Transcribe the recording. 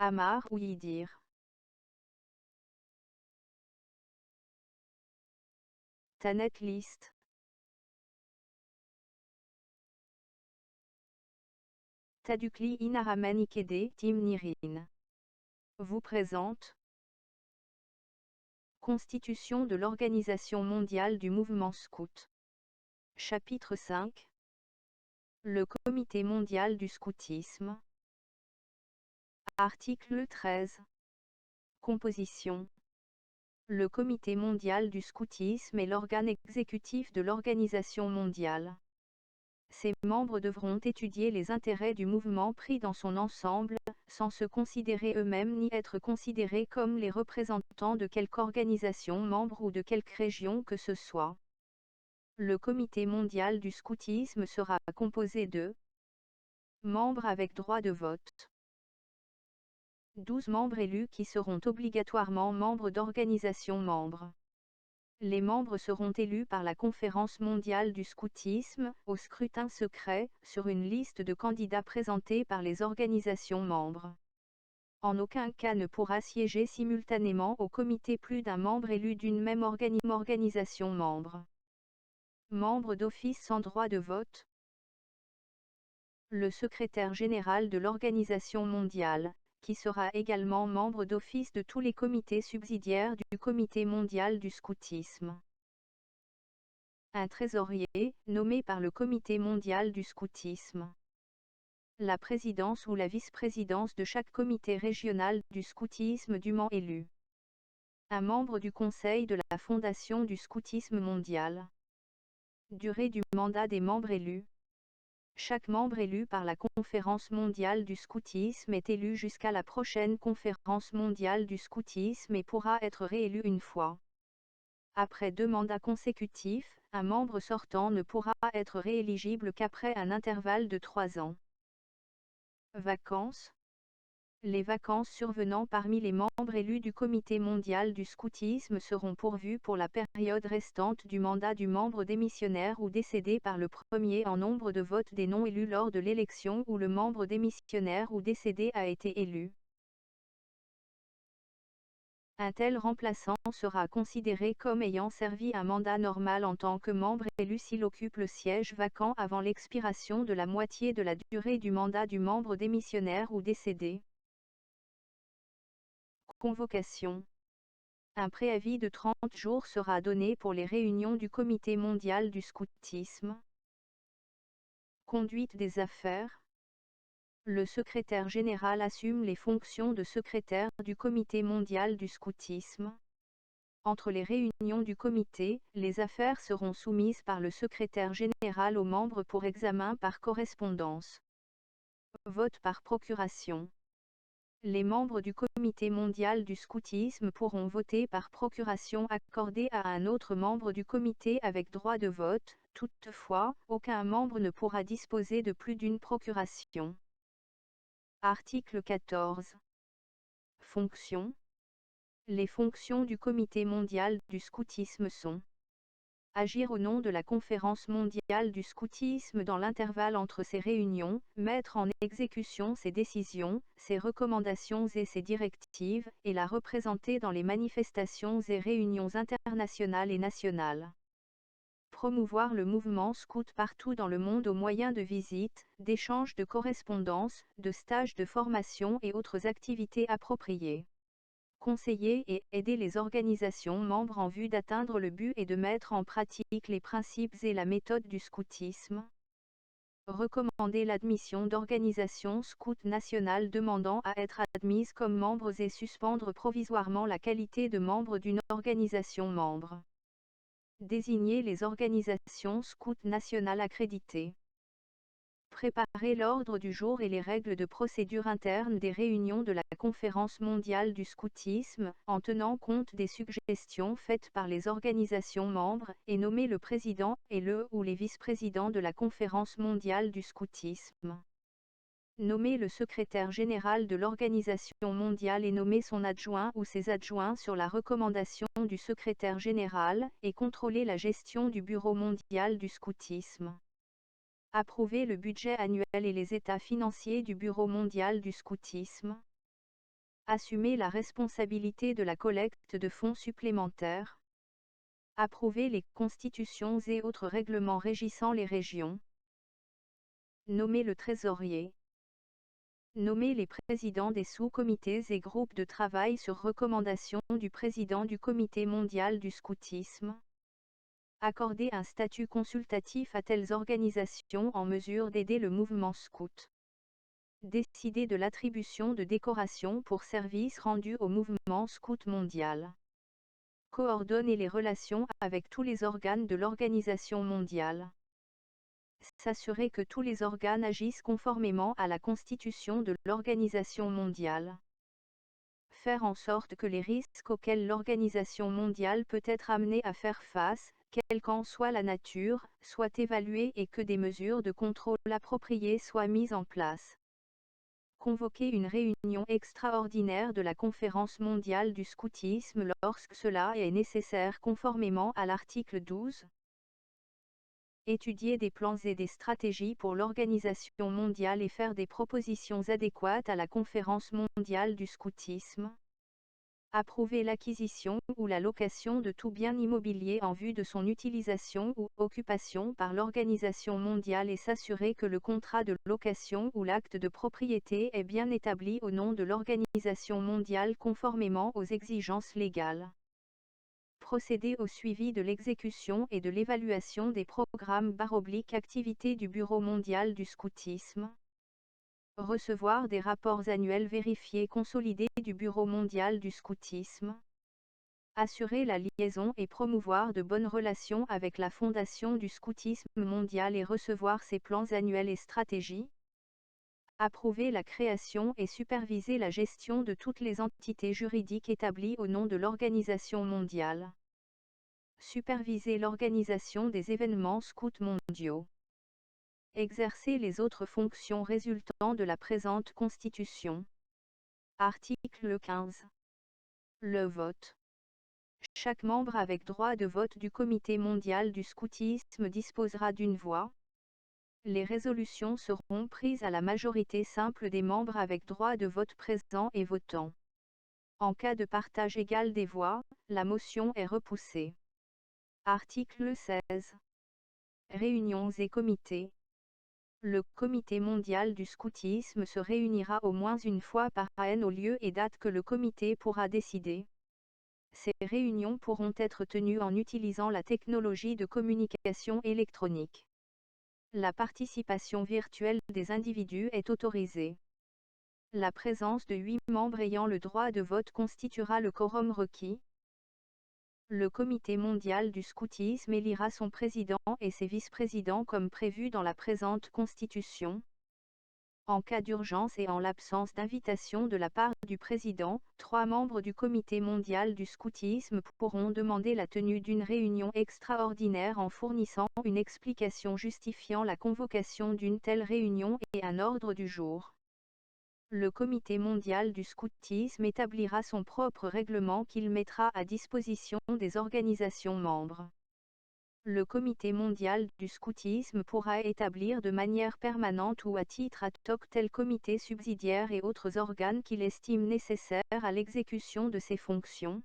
Amar ou Yidir. Tanet List. Tadukli Inaramen Ikede Tim Nirin. Vous présente Constitution de l'Organisation mondiale du mouvement scout. Chapitre 5. Le Comité mondial du scoutisme. Article 13. Composition. Le Comité mondial du scoutisme est l'organe exécutif de l'organisation mondiale. Ses membres devront étudier les intérêts du mouvement pris dans son ensemble, sans se considérer eux-mêmes ni être considérés comme les représentants de quelque organisation membre ou de quelque région que ce soit. Le Comité mondial du scoutisme sera composé de membres avec droit de vote. 12 membres élus qui seront obligatoirement membres d'organisations membres. Les membres seront élus par la Conférence mondiale du scoutisme, au scrutin secret, sur une liste de candidats présentés par les organisations membres. En aucun cas ne pourra siéger simultanément au comité plus d'un membre élu d'une même organisation membre. Membre d'office sans droit de vote. Le secrétaire général de l'organisation mondiale, qui sera également membre d'office de tous les comités subsidiaires du Comité mondial du scoutisme. Un trésorier, nommé par le Comité mondial du scoutisme. La présidence ou la vice-présidence de chaque comité régional du scoutisme dûment élu. Un membre du conseil de la Fondation du scoutisme mondial. Durée du mandat des membres élus. Chaque membre élu par la Conférence mondiale du scoutisme est élu jusqu'à la prochaine Conférence mondiale du scoutisme et pourra être réélu une fois. Après 2 mandats consécutifs, un membre sortant ne pourra être rééligible qu'après un intervalle de 3 ans. Vacances. Les vacances survenant parmi les membres élus du Comité mondial du scoutisme seront pourvues pour la période restante du mandat du membre démissionnaire ou décédé par le premier en nombre de votes des non-élus lors de l'élection où le membre démissionnaire ou décédé a été élu. Un tel remplaçant sera considéré comme ayant servi un mandat normal en tant que membre élu s'il occupe le siège vacant avant l'expiration de la moitié de la durée du mandat du membre démissionnaire ou décédé. Convocation. Un préavis de 30 jours sera donné pour les réunions du Comité mondial du scoutisme. Conduite des affaires. Le secrétaire général assume les fonctions de secrétaire du Comité mondial du scoutisme. Entre les réunions du comité, les affaires seront soumises par le secrétaire général aux membres pour examen par correspondance. Vote par procuration. Les membres du Comité mondial du scoutisme pourront voter par procuration accordée à un autre membre du comité avec droit de vote. Toutefois, aucun membre ne pourra disposer de plus d'une procuration. Article 14. Fonctions. Les fonctions du Comité mondial du scoutisme sont agir au nom de la Conférence mondiale du scoutisme dans l'intervalle entre ses réunions, mettre en exécution ses décisions, ses recommandations et ses directives, et la représenter dans les manifestations et réunions internationales et nationales. Promouvoir le mouvement scout partout dans le monde au moyen de visites, d'échanges de correspondances, de stages de formation et autres activités appropriées. Conseiller et aider les organisations membres en vue d'atteindre le but et de mettre en pratique les principes et la méthode du scoutisme. Recommander l'admission d'organisations scouts nationales demandant à être admises comme membres et suspendre provisoirement la qualité de membre d'une organisation membre. Désigner les organisations scouts nationales accréditées. Préparer l'ordre du jour et les règles de procédure interne des réunions de la Conférence mondiale du scoutisme, en tenant compte des suggestions faites par les organisations membres, et nommer le président et le ou les vice-présidents de la Conférence mondiale du scoutisme. Nommer le secrétaire général de l'organisation mondiale et nommer son adjoint ou ses adjoints sur la recommandation du secrétaire général, et contrôler la gestion du Bureau mondial du scoutisme. Approuver le budget annuel et les états financiers du Bureau mondial du scoutisme. Assumer la responsabilité de la collecte de fonds supplémentaires. Approuver les constitutions et autres règlements régissant les régions. Nommer le trésorier. Nommer les présidents des sous-comités et groupes de travail sur recommandation du président du Comité mondial du scoutisme. Accorder un statut consultatif à telles organisations en mesure d'aider le mouvement scout. Décider de l'attribution de décorations pour services rendus au mouvement scout mondial. Coordonner les relations avec tous les organes de l'organisation mondiale. S'assurer que tous les organes agissent conformément à la constitution de l'organisation mondiale. Faire en sorte que les risques auxquels l'organisation mondiale peut être amenée à faire face, quelle qu'en soit la nature, soient évalués et que des mesures de contrôle appropriées soient mises en place. Convoquer une réunion extraordinaire de la Conférence mondiale du scoutisme lorsque cela est nécessaire conformément à l'article 12. Étudier des plans et des stratégies pour l'organisation mondiale et faire des propositions adéquates à la Conférence mondiale du scoutisme. Approuver l'acquisition ou la location de tout bien immobilier en vue de son utilisation ou occupation par l'organisation mondiale et s'assurer que le contrat de location ou l'acte de propriété est bien établi au nom de l'organisation mondiale conformément aux exigences légales. Procéder au suivi de l'exécution et de l'évaluation des programmes activités du Bureau mondial du scoutisme. Recevoir des rapports annuels vérifiés consolidés du Bureau mondial du scoutisme. Assurer la liaison et promouvoir de bonnes relations avec la Fondation du scoutisme mondial et recevoir ses plans annuels et stratégies. Approuver la création et superviser la gestion de toutes les entités juridiques établies au nom de l'organisation mondiale. Superviser l'organisation des événements scouts mondiaux. Exercer les autres fonctions résultant de la présente Constitution. Article 15. Le vote. Chaque membre avec droit de vote du Comité mondial du scoutisme disposera d'une voix. Les résolutions seront prises à la majorité simple des membres avec droit de vote présents et votants. En cas de partage égal des voix, la motion est repoussée. Article 16. Réunions et comités. Le Comité mondial du scoutisme se réunira au moins une fois par an au lieu et date que le comité pourra décider. Ces réunions pourront être tenues en utilisant la technologie de communication électronique. La participation virtuelle des individus est autorisée. La présence de 8 membres ayant le droit de vote constituera le quorum requis. Le Comité mondial du scoutisme élira son président et ses vice-présidents comme prévu dans la présente Constitution. En cas d'urgence et en l'absence d'invitation de la part du président, 3 membres du Comité mondial du scoutisme pourront demander la tenue d'une réunion extraordinaire en fournissant une explication justifiant la convocation d'une telle réunion et un ordre du jour. Le Comité mondial du scoutisme établira son propre règlement qu'il mettra à disposition des organisations membres. Le Comité mondial du scoutisme pourra établir de manière permanente ou à titre ad hoc tel comité subsidiaire et autres organes qu'il estime nécessaires à l'exécution de ses fonctions.